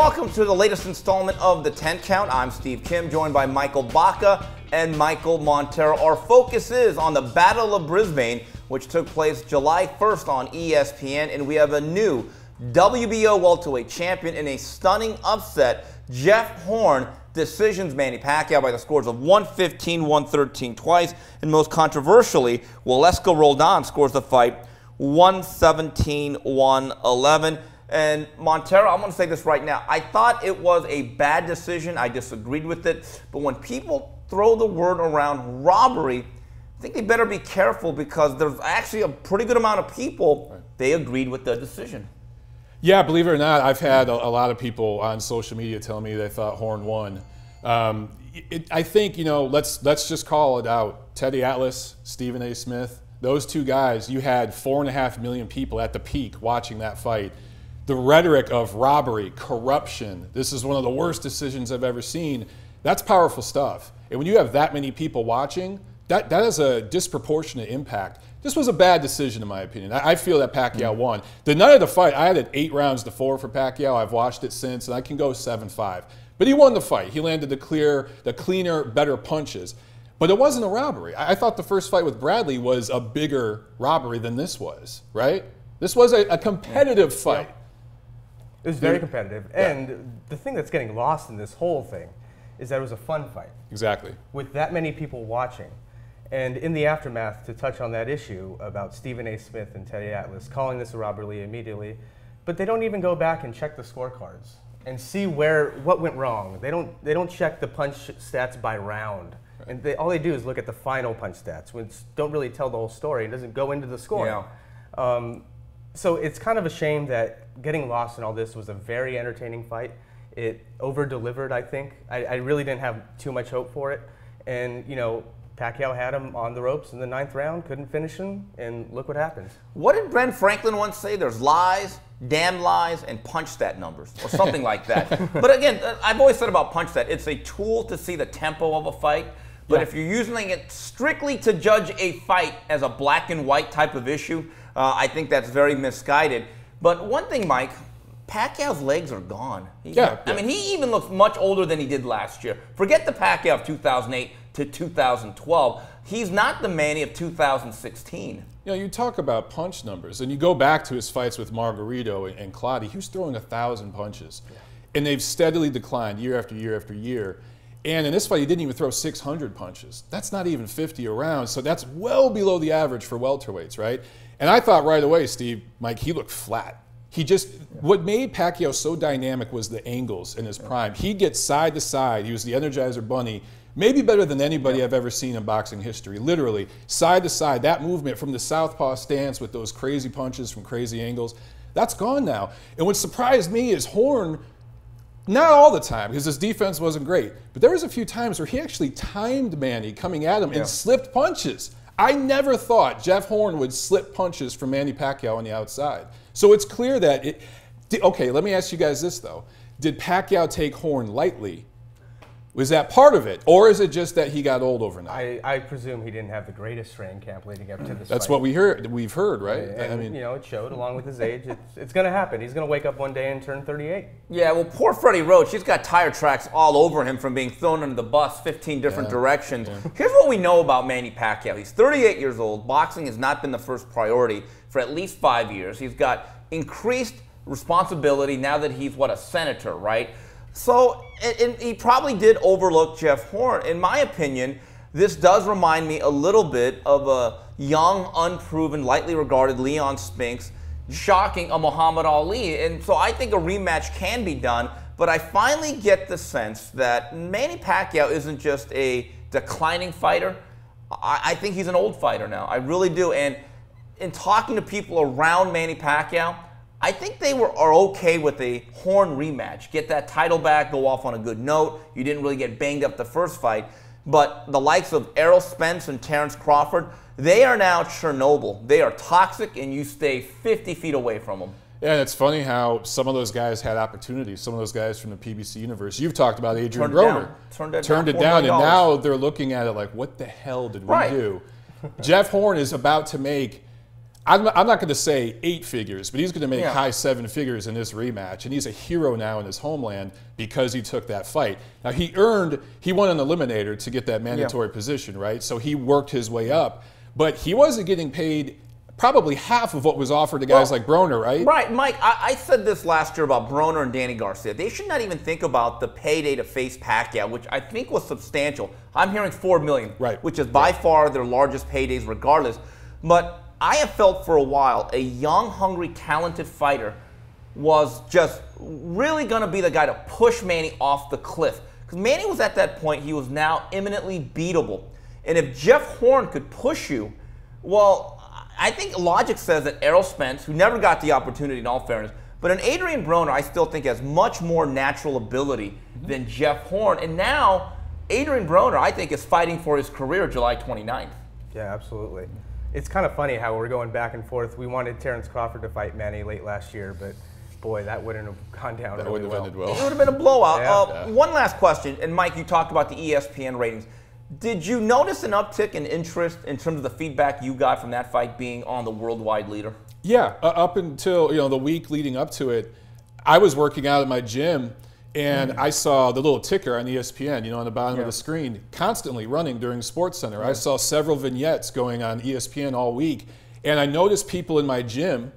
welcome to the latest installment of the 10 Count. I'm Steve Kim, joined by Michael Baca and Michael Montero. Our focus is on the Battle of Brisbane, which took place July 1st on ESPN, and we have a new WBO welterweight champion in a stunning upset. Jeff Horn decisions Manny Pacquiao by the scores of 115, 113 twice, and most controversially, Waleska Roldan scores the fight 117, 111. And Montero, I'm going to say this right now. I thought it was a bad decision. I disagreed with it. But when people throw the word around robbery, I think they better be careful, because there's actually a pretty good amount of people, they agreed with the decision. Yeah, believe it or not, I've had a lot of people on social media tell me they thought Horn won. I think, you know, let's just call it out. Teddy Atlas, Stephen A. Smith, those two guys, you had 4.5 million people at the peak watching that fight. The rhetoric of robbery, corruption, this is one of the worst decisions I've ever seen. That's powerful stuff. And when you have that many people watching, that has a disproportionate impact. This was a bad decision, in my opinion. I feel that Pacquiao won. The night of the fight, I had it 8 rounds to 4 for Pacquiao. I've watched it since, and I can go 7-5. But he won the fight. He landed the cleaner, better punches. But it wasn't a robbery. I thought the first fight with Bradley was a bigger robbery than this was, right? This was a competitive fight. Yeah. It was very competitive. And the thing that's getting lost in this whole thing is that it was a fun fight. Exactly. With that many people watching. And in the aftermath, to touch on that issue about Stephen A. Smith and Teddy Atlas calling this a robbery immediately, but they don't even go back and check the scorecards and see what went wrong. They don't check the punch stats by round. Right. And all they do is look at the final punch stats, which don't really tell the whole story. It doesn't go into the score. Yeah. So it's kind of a shame that getting lost in all this was a very entertaining fight. It over-delivered, I think. I really didn't have too much hope for it. And, you know, Pacquiao had him on the ropes in the 9th round, couldn't finish him, and look what happens. What did Ben Franklin once say? There's lies, damn lies, and punch stat numbers, or something like that. But again, I've always said about punch stat, it's a tool to see the tempo of a fight. But if you're using it strictly to judge a fight as a black and white type of issue, I think that's very misguided. But one thing, Mike, Pacquiao's legs are gone. I mean, he even looks much older than he did last year. Forget the Pacquiao of 2008 to 2012. He's not the Manny of 2016. You know, you talk about punch numbers, and you go back to his fights with Margarito and Clottey. He was throwing 1,000 punches, and they've steadily declined year after year after year. And in this fight, he didn't even throw 600 punches. That's not even 50 a round, so that's well below the average for welterweights, right? And I thought right away, Steve, Mike, he looked flat. He just, what made Pacquiao so dynamic was the angles in his prime. He'd get side to side. He was the Energizer Bunny, maybe better than anybody I've ever seen in boxing history. Literally, side to side, that movement from the southpaw stance with those crazy punches from crazy angles, that's gone now. And what surprised me is Horn, not all the time, because his defense wasn't great, but there was a few times where he actually timed Manny coming at him and slipped punches. I never thought Jeff Horn would slip punches from Manny Pacquiao on the outside. So it's clear that okay, let me ask you guys this though. Did Pacquiao take Horn lightly? Was that part of it? Or is it just that he got old overnight? I presume he didn't have the greatest training camp leading up to this That's fight. what we've heard, right? And, I mean, you know, it showed along with his age. It's going to happen. He's going to wake up one day and turn 38. Yeah, well, poor Freddie Roach, he's got tire tracks all over him from being thrown under the bus 15 different directions. Here's what we know about Manny Pacquiao. He's 38 years old. Boxing has not been the first priority for at least 5 years. He's got increased responsibility now that he's, a senator, right? So, and he probably did overlook Jeff Horn. In my opinion, this does remind me a little bit of a young, unproven, lightly regarded Leon Spinks shocking a Muhammad Ali. And so I think a rematch can be done, but I finally get the sense that Manny Pacquiao isn't just a declining fighter. I think he's an old fighter now. I really do. And in talking to people around Manny Pacquiao, I think they are okay with a Horn rematch. Get that title back, go off on a good note. You didn't really get banged up the first fight. But the likes of Errol Spence and Terence Crawford, they are now Chernobyl. They are toxic, and you stay 50 feet away from them. Yeah, and it's funny how some of those guys had opportunities. Some of those guys from the PBC universe. You've talked about Adrien Broner. Turned it down, and now they're looking at it like, what the hell did we do? Jeff Horn is about to make I'm not going to say 8 figures, but he's going to make Yeah. high 7 figures in this rematch, and he's a hero now in his homeland because he took that fight. Now he won an eliminator to get that mandatory position, right? So he worked his way up, but he wasn't getting paid probably half of what was offered to guys like Broner, right? Right, Mike, I said this last year about Broner and Danny Garcia. They should not even think about the payday to face Pacquiao, which I think was substantial. I'm hearing $4 million, right, which is by far their largest paydays regardless. But I have felt for a while a young, hungry, talented fighter was just really going to be the guy to push Manny off the cliff. Because Manny was at that point, he was now imminently beatable. And if Jeff Horn could push you, well, I think logic says that Errol Spence, who never got the opportunity in all fairness, but an Adrien Broner I still think has much more natural ability than Jeff Horn. And now Adrien Broner, I think, is fighting for his career July 29th. Yeah, absolutely. It's kind of funny how we're going back and forth. We wanted Terence Crawford to fight Manny late last year, but boy, that wouldn't have gone down really well. It would have been a blowout. Yeah. One last question, and Mike, you talked about the ESPN ratings. Did you notice an uptick in interest in terms of the feedback you got from that fight being on the worldwide leader? Yeah, up until the week leading up to it, I was working out at my gym, and I saw the little ticker on ESPN, on the bottom of the screen, constantly running during SportsCenter. I saw several vignettes going on ESPN all week, and I noticed people in my gym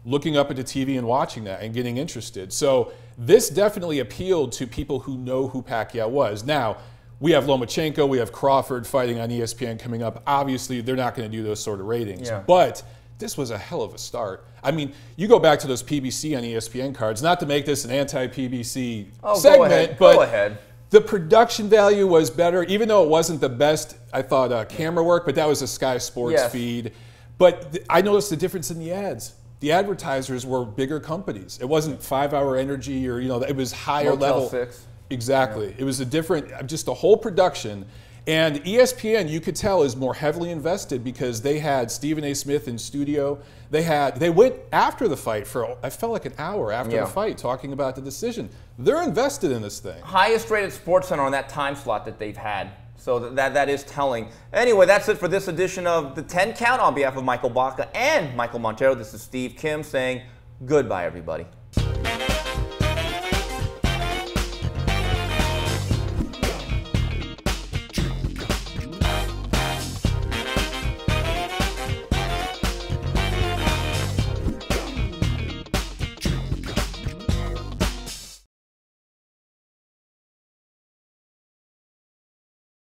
looking up at the TV and watching that and getting interested. So this definitely appealed to people who know who Pacquiao was. Now, we have Lomachenko, we have Crawford fighting on ESPN coming up. Obviously, they're not going to do those sort of ratings, but this was a hell of a start. I mean, you go back to those PBC on ESPN cards, not to make this an anti-PBC segment, but go ahead. The production value was better, even though it wasn't the best, I thought, camera work, but that was a Sky Sports feed. But I noticed the difference in the ads. The advertisers were bigger companies. It wasn't 5 Hour Energy or, it was higher Motel level. 6. Exactly. Yeah. It was a different, just the whole production. And ESPN, you could tell, is more heavily invested because they had Stephen A. Smith in studio. They went after the fight for, I felt like an hour after the fight, talking about the decision. They're invested in this thing. Highest rated SportsCenter on that time slot that they've had. So that is telling. Anyway, that's it for this edition of the 10 Count. On behalf of Michael Baca and Michael Montero, this is Steve Kim saying goodbye, everybody.